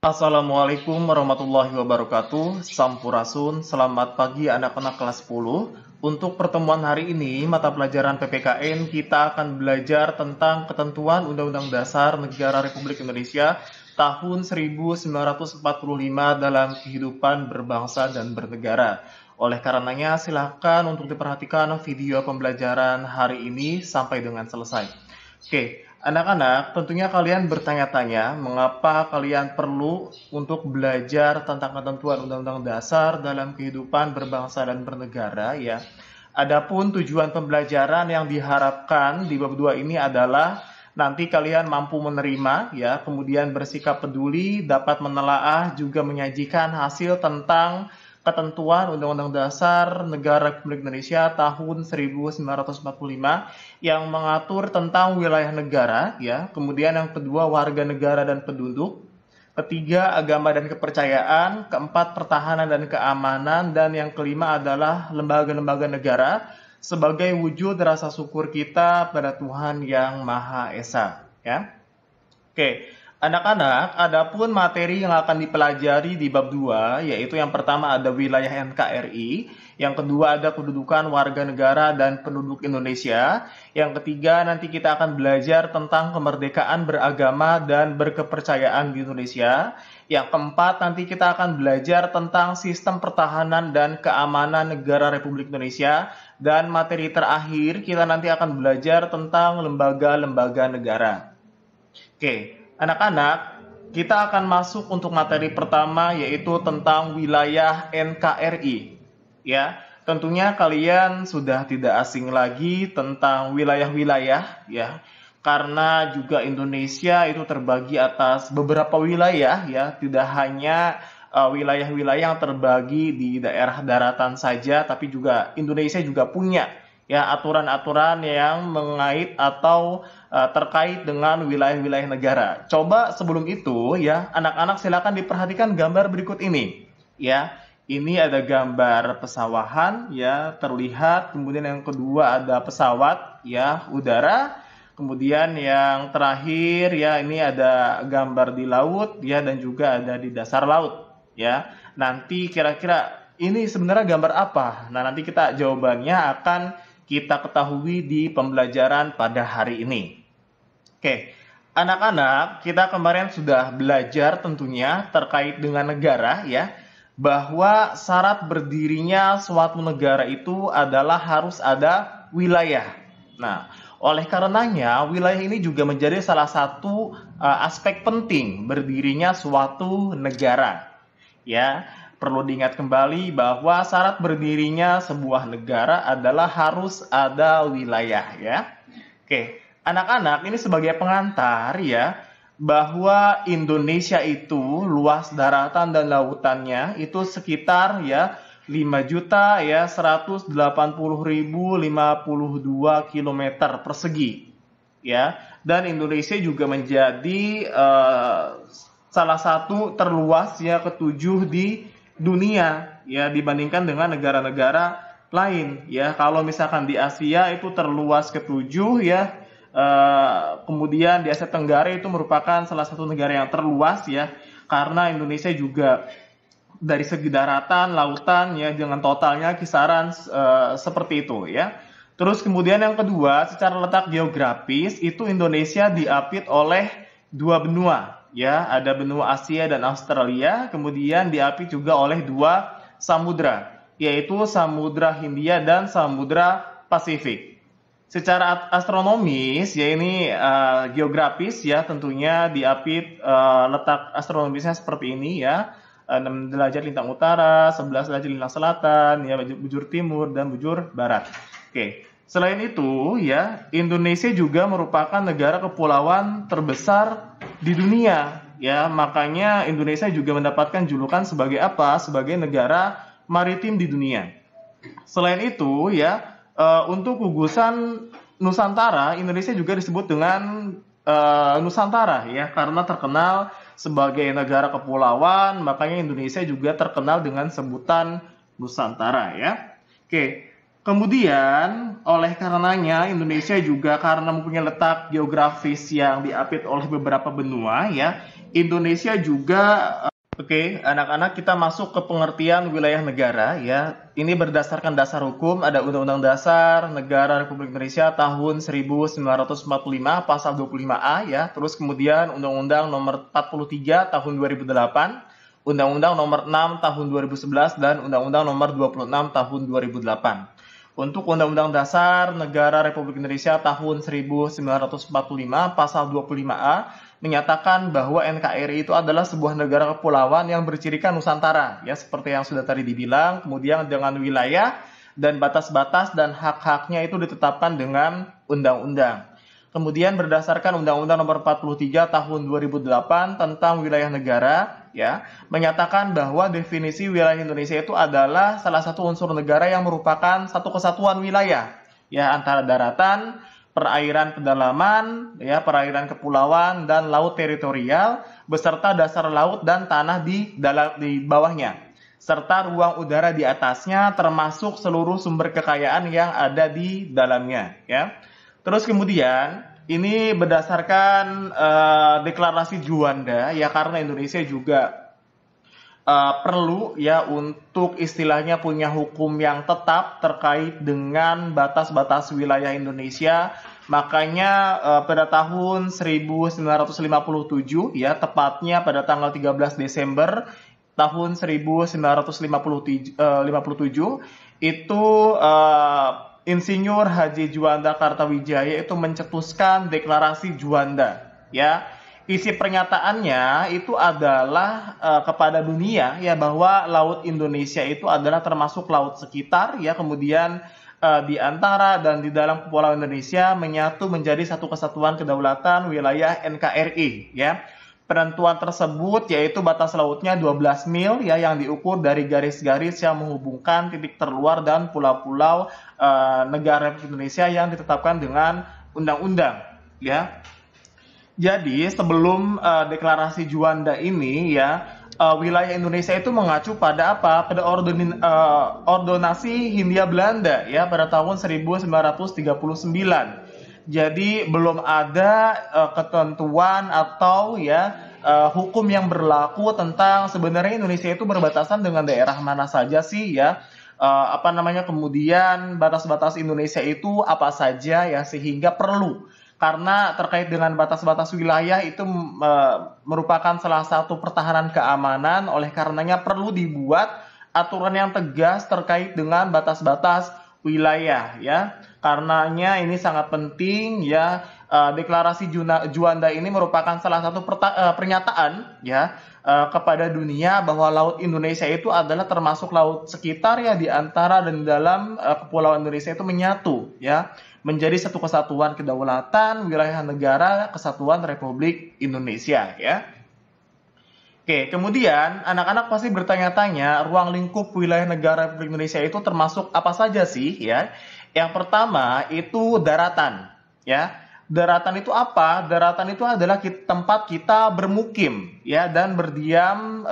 Assalamualaikum warahmatullahi wabarakatuh. Sampurasun, selamat pagi anak-anak kelas 10. Untuk pertemuan hari ini, mata pelajaran PPKN kita akan belajar tentang ketentuan Undang-Undang Dasar Negara Republik Indonesia tahun 1945 dalam kehidupan berbangsa dan bernegara. Oleh karenanya, silakan untuk diperhatikan video pembelajaran hari ini sampai dengan selesai. Oke, anak-anak, tentunya kalian bertanya-tanya mengapa kalian perlu untuk belajar tentang ketentuan Undang-Undang Dasar dalam kehidupan berbangsa dan bernegara ya. Adapun tujuan pembelajaran yang diharapkan di bab 2 ini adalah nanti kalian mampu menerima ya, kemudian bersikap peduli, dapat menelaah juga menyajikan hasil tentang ketentuan Undang-Undang Dasar Negara Republik Indonesia tahun 1945 yang mengatur tentang wilayah negara, ya. Kemudian yang kedua warga negara dan penduduk, ketiga agama dan kepercayaan, keempat pertahanan dan keamanan, dan yang kelima adalah lembaga-lembaga negara sebagai wujud rasa syukur kita pada Tuhan yang Maha Esa, ya. Oke. Anak-anak, adapun materi yang akan dipelajari di bab 2, yaitu yang pertama ada wilayah NKRI, yang kedua ada kedudukan warga negara dan penduduk Indonesia, yang ketiga nanti kita akan belajar tentang kemerdekaan beragama dan berkepercayaan di Indonesia, yang keempat nanti kita akan belajar tentang sistem pertahanan dan keamanan negara Republik Indonesia, dan materi terakhir kita nanti akan belajar tentang lembaga-lembaga negara. Oke. Anak-anak, kita akan masuk untuk materi pertama yaitu tentang wilayah NKRI. Ya, tentunya kalian sudah tidak asing lagi tentang wilayah-wilayah ya. Karena juga Indonesia itu terbagi atas beberapa wilayah ya, tidak hanya wilayah-wilayah yang terbagi di daerah daratan saja, tapi juga Indonesia juga punya ya aturan-aturan yang mengait atau terkait dengan wilayah-wilayah negara. Coba sebelum itu ya, anak-anak silakan diperhatikan gambar berikut ini. Ya, ini ada gambar pesawahan ya, terlihat. Kemudian yang kedua ada pesawat ya, udara. Kemudian yang terakhir ya, ini ada gambar di laut ya, dan juga ada di dasar laut ya. Nanti kira-kira ini sebenarnya gambar apa? Nah, nanti kita jawabannya akan kita ketahui di pembelajaran pada hari ini. Oke, anak-anak, kita kemarin sudah belajar tentunya terkait dengan negara ya, bahwa syarat berdirinya suatu negara itu adalah harus ada wilayah. Nah, oleh karenanya wilayah ini juga menjadi salah satu aspek penting berdirinya suatu negara. Ya, perlu diingat kembali bahwa syarat berdirinya sebuah negara adalah harus ada wilayah ya. Oke. Anak-anak, ini sebagai pengantar ya, bahwa Indonesia itu luas daratan dan lautannya itu sekitar ya 5.180.052 km persegi ya. Dan Indonesia juga menjadi salah satu terluas ya ketujuh di dunia ya, dibandingkan dengan negara-negara lain ya. Kalau misalkan di Asia itu terluas ketujuh ya. Kemudian di Asia Tenggara itu merupakan salah satu negara yang terluas ya, karena Indonesia juga dari segi daratan, lautan ya, dengan totalnya kisaran seperti itu ya. Terus kemudian yang kedua, secara letak geografis itu Indonesia diapit oleh dua benua ya, ada benua Asia dan Australia, kemudian diapit juga oleh dua samudra, yaitu Samudra Hindia dan Samudra Pasifik. Secara astronomis ya, ini geografis ya, tentunya diapit letak astronomisnya seperti ini ya, 6 derajat lintang utara, 11 derajat lintang selatan ya, bujur timur dan bujur barat. Oke. Selain itu ya, Indonesia juga merupakan negara kepulauan terbesar di dunia ya, makanya Indonesia juga mendapatkan julukan sebagai apa? Sebagai negara maritim di dunia. Selain itu ya, untuk gugusan Nusantara, Indonesia juga disebut dengan Nusantara ya, karena terkenal sebagai negara kepulauan, makanya Indonesia juga terkenal dengan sebutan Nusantara ya. Oke, Kemudian, oleh karenanya Indonesia juga karena mempunyai letak geografis yang diapit oleh beberapa benua ya, Indonesia juga Oke, anak-anak kita masuk ke pengertian wilayah negara ya. Ini berdasarkan dasar hukum, ada Undang-Undang Dasar Negara Republik Indonesia tahun 1945 pasal 25A ya. Terus kemudian Undang-Undang nomor 43 tahun 2008, Undang-Undang nomor 6 tahun 2011 dan Undang-Undang nomor 26 tahun 2008. Untuk Undang-Undang Dasar Negara Republik Indonesia tahun 1945 pasal 25A menyatakan bahwa NKRI itu adalah sebuah negara kepulauan yang bercirikan Nusantara, ya seperti yang sudah tadi dibilang. Kemudian dengan wilayah dan batas-batas dan hak-haknya itu ditetapkan dengan undang-undang. Kemudian berdasarkan Undang-Undang Nomor 43 Tahun 2008 tentang wilayah negara, ya menyatakan bahwa definisi wilayah Indonesia itu adalah salah satu unsur negara yang merupakan satu kesatuan wilayah, ya antara daratan, perairan pedalaman, ya, perairan kepulauan dan laut teritorial beserta dasar laut dan tanah di bawahnya, serta ruang udara di atasnya termasuk seluruh sumber kekayaan yang ada di dalamnya, ya. Terus kemudian ini berdasarkan deklarasi Juanda ya, karena Indonesia juga perlu ya untuk istilahnya punya hukum yang tetap terkait dengan batas-batas wilayah Indonesia. Makanya pada tahun 1957 ya, tepatnya pada tanggal 13 Desember tahun 1957 itu Insinyur Haji Juanda Kartawijaya itu mencetuskan deklarasi Juanda ya. Isi pernyataannya itu adalah kepada dunia ya, bahwa laut Indonesia itu adalah termasuk laut sekitar ya, kemudian di antara dan di dalam kepulauan Indonesia menyatu menjadi satu kesatuan kedaulatan wilayah NKRI ya. Penentuan tersebut yaitu batas lautnya 12 mil ya, yang diukur dari garis-garis yang menghubungkan titik terluar dan pulau-pulau negara Indonesia yang ditetapkan dengan undang-undang ya. Jadi sebelum deklarasi Juanda ini ya, wilayah Indonesia itu mengacu pada apa? Pada ordonasi Hindia Belanda ya pada tahun 1939. Jadi belum ada ketentuan atau ya hukum yang berlaku tentang sebenarnya Indonesia itu berbatasan dengan daerah mana saja sih ya. Kemudian batas-batas Indonesia itu apa saja ya, sehingga perlu, karena terkait dengan batas-batas wilayah itu merupakan salah satu pertahanan keamanan, oleh karenanya perlu dibuat aturan yang tegas terkait dengan batas-batas wilayah ya. Karenanya ini sangat penting ya, deklarasi Juanda ini merupakan salah satu pernyataan ya kepada dunia bahwa laut Indonesia itu adalah termasuk laut sekitar ya, di antara dan dalam kepulauan Indonesia itu menyatu ya menjadi satu kesatuan kedaulatan wilayah negara kesatuan Republik Indonesia ya. Oke, kemudian anak-anak pasti bertanya-tanya, ruang lingkup wilayah negara Republik Indonesia itu termasuk apa saja sih ya? Yang pertama itu daratan ya. Daratan itu apa? Daratan itu adalah tempat kita bermukim ya dan berdiam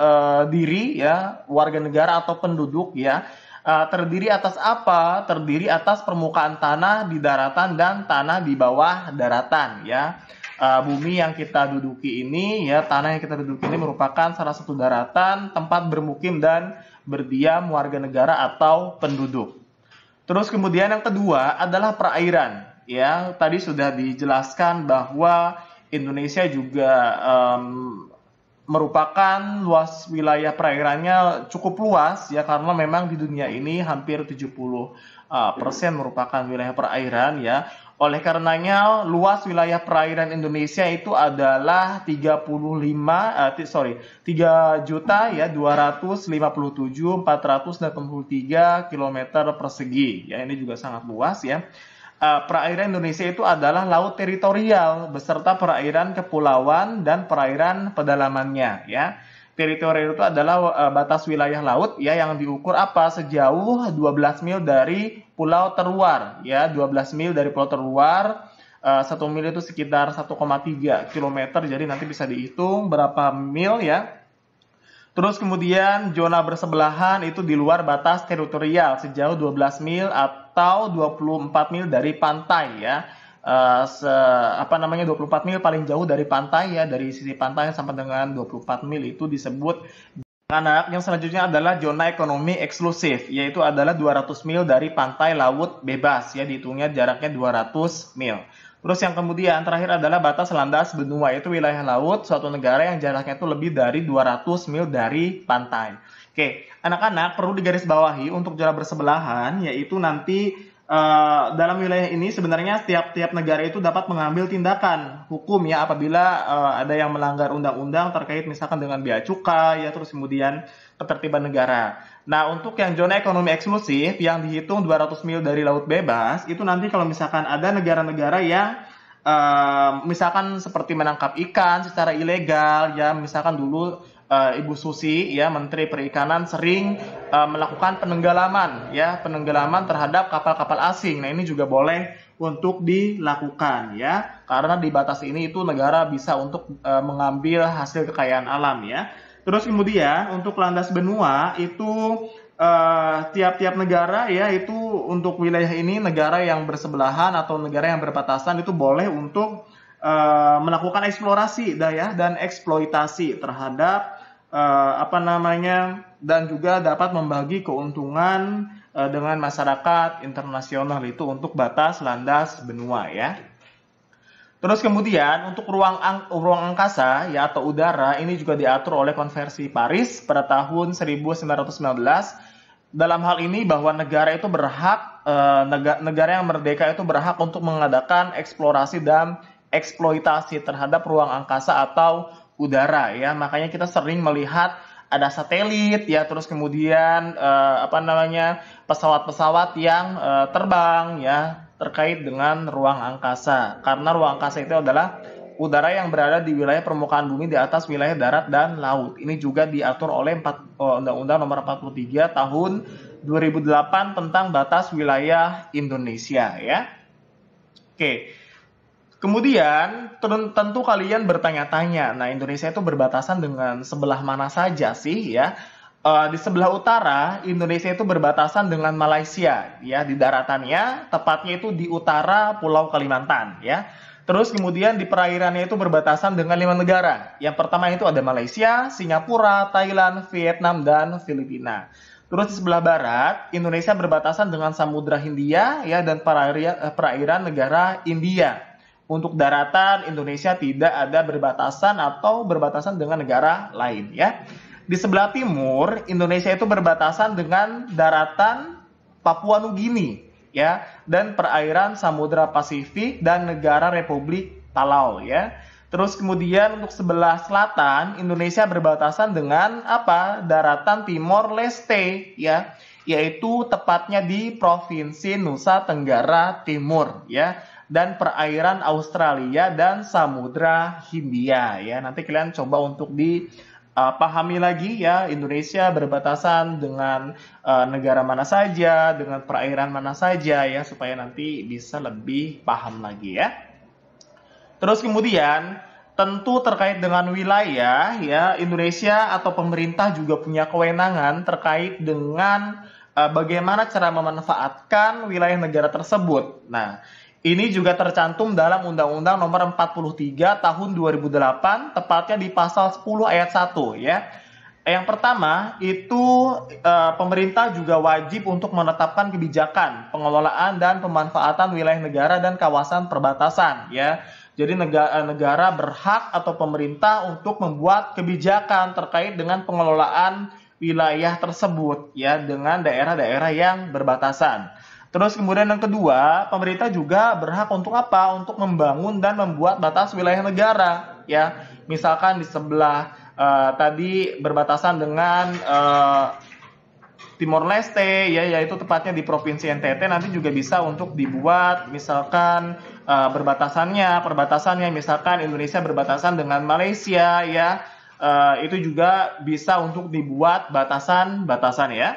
diri ya, warga negara atau penduduk ya. Terdiri atas apa? Terdiri atas permukaan tanah di daratan dan tanah di bawah daratan ya. Bumi yang kita duduki ini ya, tanah yang kita duduki ini merupakan salah satu daratan tempat bermukim dan berdiam warga negara atau penduduk. Terus kemudian yang kedua adalah perairan ya. Tadi sudah dijelaskan bahwa Indonesia juga merupakan luas wilayah perairannya cukup luas ya, karena memang di dunia ini hampir 70% merupakan wilayah perairan ya. Oleh karenanya luas wilayah perairan Indonesia itu adalah 3 juta ya 257.483 km persegi ya, ini juga sangat luas ya. Perairan Indonesia itu adalah laut teritorial beserta perairan kepulauan dan perairan pedalamannya ya. Teritorial itu adalah batas wilayah laut ya, yang diukur apa? Sejauh 12 mil dari pulau terluar ya, 12 mil dari pulau terluar. 1 mil itu sekitar 1,3 km, jadi nanti bisa dihitung berapa mil ya. Terus kemudian zona bersebelahan itu di luar batas teritorial sejauh 12 mil atau 24 mil dari pantai ya. 24 mil paling jauh dari pantai ya, dari sisi pantai sampai dengan 24 mil itu disebut anak. Yang selanjutnya adalah zona ekonomi eksklusif, yaitu adalah 200 mil dari pantai laut bebas ya, dihitungnya jaraknya 200 mil. Terus yang kemudian terakhir adalah batas landas benua, yaitu wilayah laut suatu negara yang jaraknya itu lebih dari 200 mil dari pantai. Oke, anak-anak perlu digarisbawahi untuk zona bersebelahan, yaitu nanti dalam wilayah ini sebenarnya tiap-tiap negara itu dapat mengambil tindakan hukum ya apabila ada yang melanggar undang-undang terkait misalkan dengan bea cukai ya, terus kemudian ketertiban negara. Nah, untuk yang zona ekonomi eksklusif yang dihitung 200 mil dari laut bebas, itu nanti kalau misalkan ada negara-negara yang misalkan seperti menangkap ikan secara ilegal ya, misalkan dulu Ibu Susi ya, Menteri Perikanan sering melakukan penenggelaman terhadap kapal-kapal asing. Nah, ini juga boleh untuk dilakukan ya, karena di batas ini itu negara bisa untuk mengambil hasil kekayaan alam ya. Terus kemudian untuk landas benua itu tiap-tiap negara ya, itu untuk wilayah ini negara yang bersebelahan atau negara yang berbatasan itu boleh untuk melakukan eksplorasi dan eksploitasi terhadap dan juga dapat membagi keuntungan dengan masyarakat internasional itu untuk batas landas benua ya. Terus kemudian untuk ruang angkasa ya atau udara ini juga diatur oleh Konvensi Paris pada tahun 1919. Dalam hal ini bahwa negara itu berhak negara yang merdeka itu berhak untuk mengadakan eksplorasi dan eksploitasi terhadap ruang angkasa atau udara ya. Makanya kita sering melihat ada satelit ya, terus kemudian pesawat-pesawat yang terbang ya terkait dengan ruang angkasa. Karena ruang angkasa itu adalah udara yang berada di wilayah permukaan bumi di atas wilayah darat dan laut. Ini juga diatur oleh Undang-Undang Nomor 43 Tahun 2008 tentang batas wilayah Indonesia ya. Oke. Kemudian tentu kalian bertanya-tanya, nah Indonesia itu berbatasan dengan sebelah mana saja sih ya? Di sebelah utara Indonesia itu berbatasan dengan Malaysia ya, di daratannya tepatnya itu di utara Pulau Kalimantan ya. Terus kemudian di perairannya itu berbatasan dengan 5 negara. Yang pertama itu ada Malaysia, Singapura, Thailand, Vietnam dan Filipina. Terus di sebelah barat Indonesia berbatasan dengan Samudra Hindia ya dan perairan negara India. Untuk daratan Indonesia tidak ada berbatasan atau berbatasan dengan negara lain ya. Di sebelah timur, Indonesia itu berbatasan dengan daratan Papua Nugini ya dan perairan Samudra Pasifik dan negara Republik Palau ya. Terus kemudian untuk sebelah selatan, Indonesia berbatasan dengan daratan Timor Leste ya, yaitu tepatnya di Provinsi Nusa Tenggara Timur ya, dan perairan Australia dan Samudra Hindia ya. Nanti kalian coba untuk pahami lagi ya, Indonesia berbatasan dengan negara mana saja, dengan perairan mana saja ya, supaya nanti bisa lebih paham lagi ya. Terus kemudian tentu terkait dengan wilayah ya, Indonesia atau pemerintah juga punya kewenangan terkait dengan bagaimana cara memanfaatkan wilayah negara tersebut. Nah, ini juga tercantum dalam Undang-Undang Nomor 43 Tahun 2008, tepatnya di pasal 10 ayat 1 ya. Yang pertama itu pemerintah juga wajib untuk menetapkan kebijakan pengelolaan dan pemanfaatan wilayah negara dan kawasan perbatasan ya. Jadi negara berhak atau pemerintah untuk membuat kebijakan terkait dengan pengelolaan wilayah tersebut ya dengan daerah-daerah yang berbatasan. Terus kemudian yang kedua, pemerintah juga berhak untuk Untuk membangun dan membuat batas wilayah negara ya. Misalkan di sebelah tadi berbatasan dengan Timor Leste ya, yaitu tepatnya di Provinsi NTT, nanti juga bisa untuk dibuat misalkan perbatasannya misalkan Indonesia berbatasan dengan Malaysia ya. Itu juga bisa untuk dibuat batasan ya.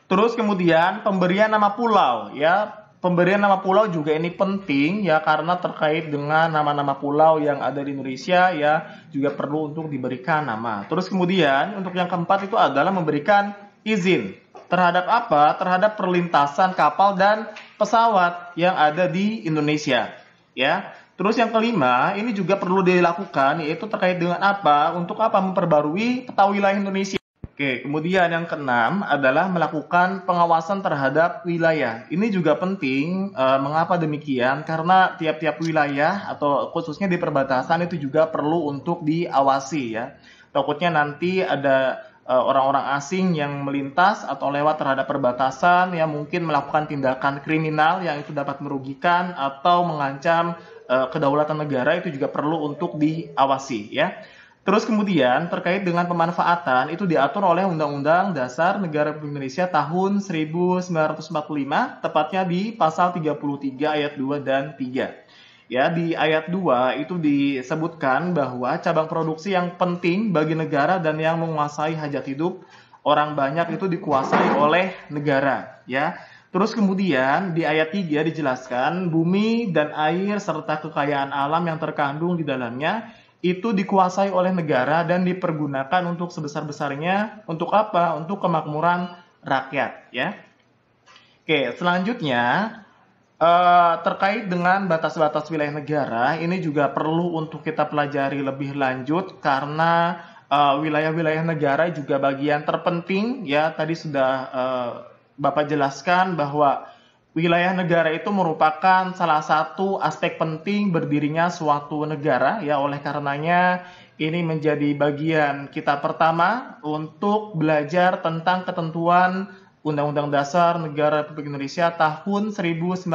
Terus kemudian pemberian nama pulau ya, pemberian nama pulau juga ini penting ya, karena terkait dengan nama-nama pulau yang ada di Indonesia ya, juga perlu untuk diberikan nama. Terus kemudian untuk yang keempat itu adalah memberikan izin terhadap apa? Terhadap perlintasan kapal dan pesawat yang ada di Indonesia ya. Terus yang kelima, ini juga perlu dilakukan, yaitu terkait dengan apa? Untuk apa? Memperbarui peta wilayah Indonesia. Oke, kemudian yang keenam adalah melakukan pengawasan terhadap wilayah. Ini juga penting. Mengapa demikian? Karena tiap-tiap wilayah atau khususnya di perbatasan itu juga perlu untuk diawasi ya. Takutnya nanti ada orang-orang asing yang melintas atau lewat terhadap perbatasan yang mungkin melakukan tindakan kriminal yang itu dapat merugikan atau mengancam kedaulatan negara, itu juga perlu untuk diawasi ya. Terus kemudian terkait dengan pemanfaatan itu diatur oleh Undang-Undang Dasar Negara Republik Indonesia tahun 1945, tepatnya di pasal 33 ayat 2 dan 3. Ya, di ayat 2 itu disebutkan bahwa cabang produksi yang penting bagi negara dan yang menguasai hajat hidup orang banyak itu dikuasai oleh negara, ya. Terus kemudian di ayat 3 dijelaskan bumi dan air serta kekayaan alam yang terkandung di dalamnya itu dikuasai oleh negara dan dipergunakan untuk sebesar-besarnya. Untuk apa? Untuk kemakmuran rakyat ya. Oke, selanjutnya terkait dengan batas-batas wilayah negara, ini juga perlu untuk kita pelajari lebih lanjut karena wilayah-wilayah negara juga bagian terpenting ya. Tadi sudah Bapak jelaskan bahwa wilayah negara itu merupakan salah satu aspek penting berdirinya suatu negara ya. Oleh karenanya ini menjadi bagian kita pertama untuk belajar tentang ketentuan Undang-Undang Dasar Negara Republik Indonesia tahun 1945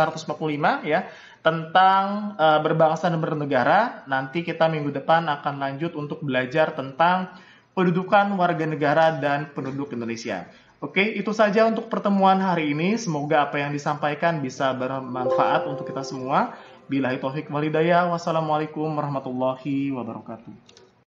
ya, tentang berbangsa dan bernegara. Nanti kita minggu depan akan lanjut untuk belajar tentang pendudukan warga negara dan penduduk Indonesia. Oke, itu saja untuk pertemuan hari ini. Semoga apa yang disampaikan bisa bermanfaat untuk kita semua. Billahi taufiq wal hidayah. Wassalamualaikum warahmatullahi wabarakatuh.